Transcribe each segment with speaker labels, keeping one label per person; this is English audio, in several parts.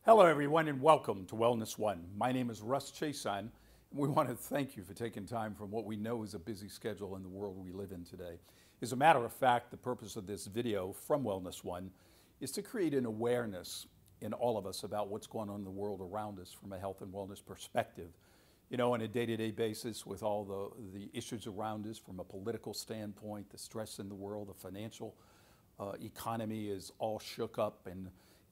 Speaker 1: Hello, everyone, and welcome to Wellness One. My name is Russ Chason, and we want to thank you for taking time from what we know is a busy schedule in the world we live in today. As a matter of fact, the purpose of this video from Wellness One is to create an awareness in all of us about what's going on in the world around us from a health and wellness perspective. You know, on a day-to-day basis with all the issues around us from a political standpoint, the stress in the world, the financial economy is all shook up, and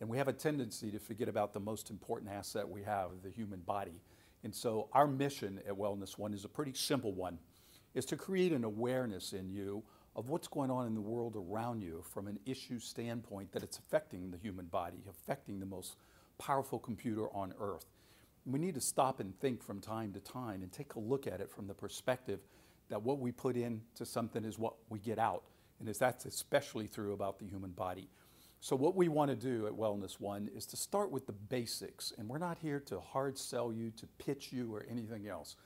Speaker 1: we have a tendency to forget about the most important asset we have, the human body. And so our mission at Wellness One is a pretty simple one, is to create an awareness in you of what's going on in the world around you from an issue standpoint that it's affecting the human body, affecting the most powerful computer on earth. We need to stop and think from time to time and take a look at it from the perspective that what we put into something is what we get out. And that's especially true about the human body. So what we want to do at Wellness One is to start with the basics. And we're not here to hard sell you, to pitch you, or anything else.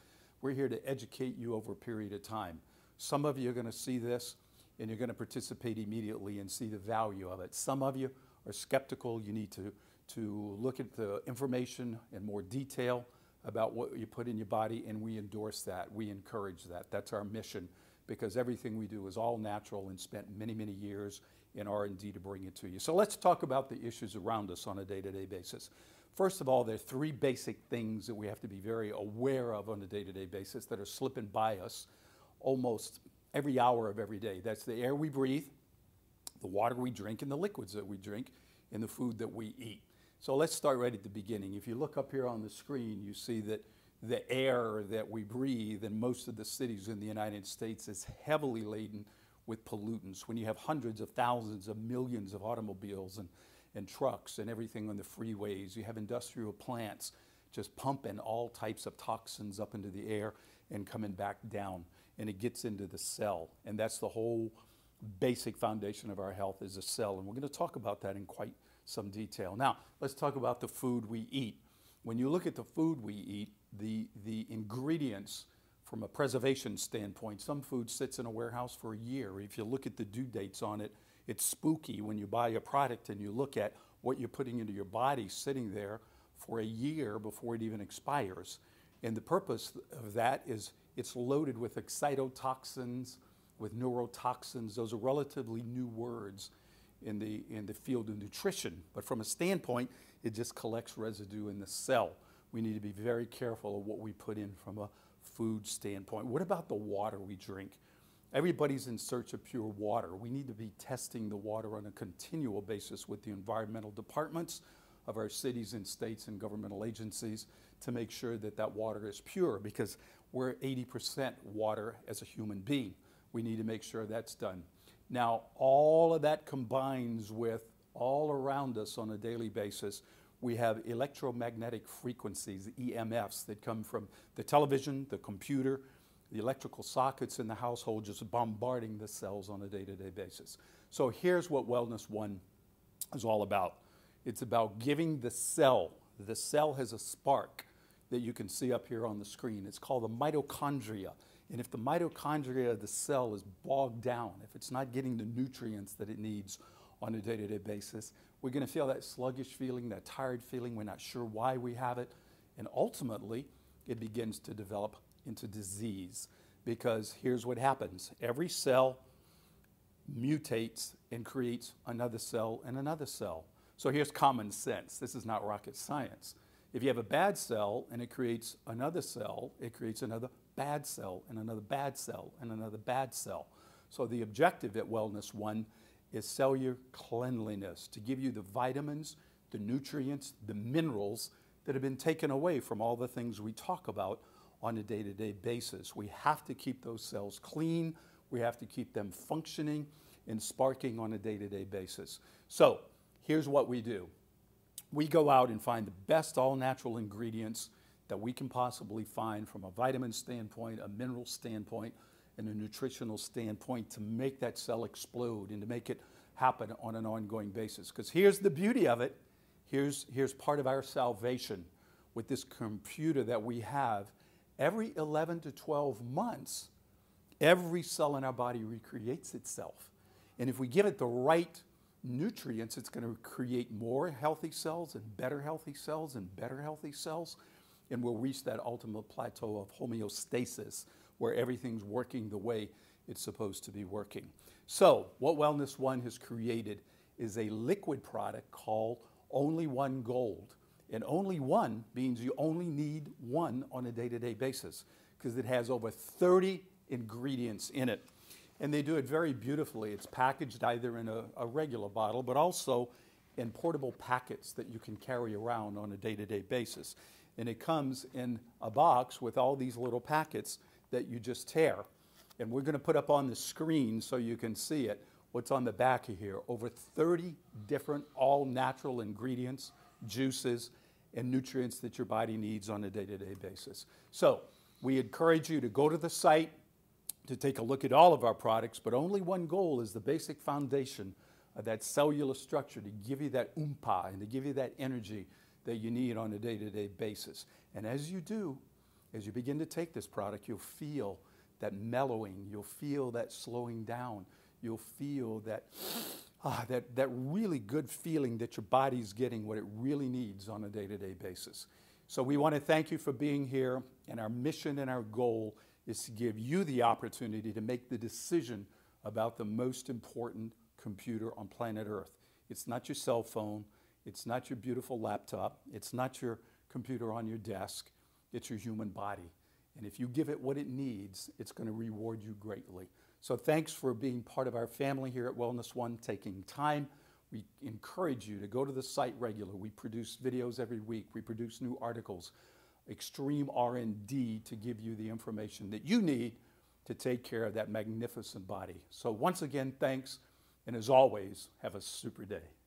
Speaker 1: We're here to educate you over a period of time. Some of you are going to see this and you're going to participate immediately and see the value of it. Some of you are skeptical. You need to look at the information in more detail about what you put in your body, and we endorse that. We encourage that. That's our mission, because everything we do is all natural and spent many, many years in R&D to bring it to you. So let's talk about the issues around us on a day-to-day basis. First of all, there are three basic things that we have to be very aware of on a day-to-day basis that are slipping by us almost every hour of every day. That's the air we breathe, the water we drink, and the liquids that we drink, and the food that we eat. So let's start right at the beginning. If you look up here on the screen, you see that the air that we breathe in most of the cities in the United States is heavily laden with pollutants. When you have hundreds of thousands of millions of automobiles and trucks and everything on the freeways, you have industrial plants just pumping all types of toxins up into the air and coming back down, and it gets into the cell. And that's the whole basic foundation of our health, is a cell. And we're going to talk about that in quite some detail. Now, let's talk about the food we eat. When you look at the food we eat, the ingredients from a preservation standpoint, some food sits in a warehouse for a year. If you look at the due dates on it, it's spooky when you buy a product and you look at what you're putting into your body sitting there for a year before it even expires. And the purpose of that is it's loaded with excitotoxins, with neurotoxins. Those are relatively new words in the field of nutrition. But from a standpoint, it just collects residue in the cell. We need to be very careful of what we put in from a food standpoint. What about the water we drink? Everybody's in search of pure water. We need to be testing the water on a continual basis with the environmental departments of our cities and states and governmental agencies to make sure that that water is pure, because we're 80% water as a human being. We need to make sure that's done. Now, all of that combines with all around us on a daily basis. We have electromagnetic frequencies, EMFs, that come from the television, the computer, the electrical sockets in the household, just bombarding the cells on a day-to-day basis. So here's what Wellness One is all about. It's about giving the cell has a spark that you can see up here on the screen. It's called the mitochondria. And if the mitochondria of the cell is bogged down, if it's not getting the nutrients that it needs on a day-to-day basis, we're going to feel that sluggish feeling, that tired feeling. We're not sure why we have it. And ultimately, it begins to develop into disease, because here's what happens. Every cell mutates and creates another cell and another cell. So here's common sense. This is not rocket science. If you have a bad cell and it creates another cell, it creates another bad cell and another bad cell and another bad cell. So the objective at Wellness One is cellular cleanliness, to give you the vitamins, the nutrients, the minerals that have been taken away from all the things we talk about on a day-to-day basis. We have to keep those cells clean. We have to keep them functioning and sparking on a day-to-day basis. So here's what we do. We go out and find the best all-natural ingredients that we can possibly find from a vitamin standpoint, a mineral standpoint, and a nutritional standpoint to make that cell explode and to make it happen on an ongoing basis. Because here's the beauty of it. Here's part of our salvation with this computer that we have. Every 11 to 12 months, every cell in our body recreates itself. And if we give it the right nutrients, it's going to create more healthy cells and better healthy cells and better healthy cells. And we'll reach that ultimate plateau of homeostasis where everything's working the way it's supposed to be working. So what Wellness One has created is a liquid product called OnlyOne Gold. And only one means you only need one on a day-to-day basis because it has over 30 ingredients in it. And they do it very beautifully. It's packaged either in a regular bottle, but also in portable packets that you can carry around on a day-to-day basis. And it comes in a box with all these little packets that you just tear. And we're going to put up on the screen so you can see it, what's on the back of here. Over 30 different all-natural ingredients, juices, and nutrients that your body needs on a day-to-day basis. So we encourage you to go to the site to take a look at all of our products, but OnlyOne Gold is the basic foundation of that cellular structure to give you that oompa and to give you that energy that you need on a day-to-day basis. And as you do, as you begin to take this product, you'll feel that mellowing, you'll feel that slowing down, you'll feel that that really good feeling that your body's getting what it really needs on a day-to-day basis. So we want to thank you for being here, and our mission and our goal is to give you the opportunity to make the decision about the most important computer on planet Earth. It's not your cell phone, it's not your beautiful laptop, it's not your computer on your desk, it's your human body. And if you give it what it needs, it's going to reward you greatly. So thanks for being part of our family here at Wellness One, taking time. We encourage you to go to the site regularly. We produce videos every week. We produce new articles, extreme R&D to give you the information that you need to take care of that magnificent body. So once again, thanks. And as always, have a super day.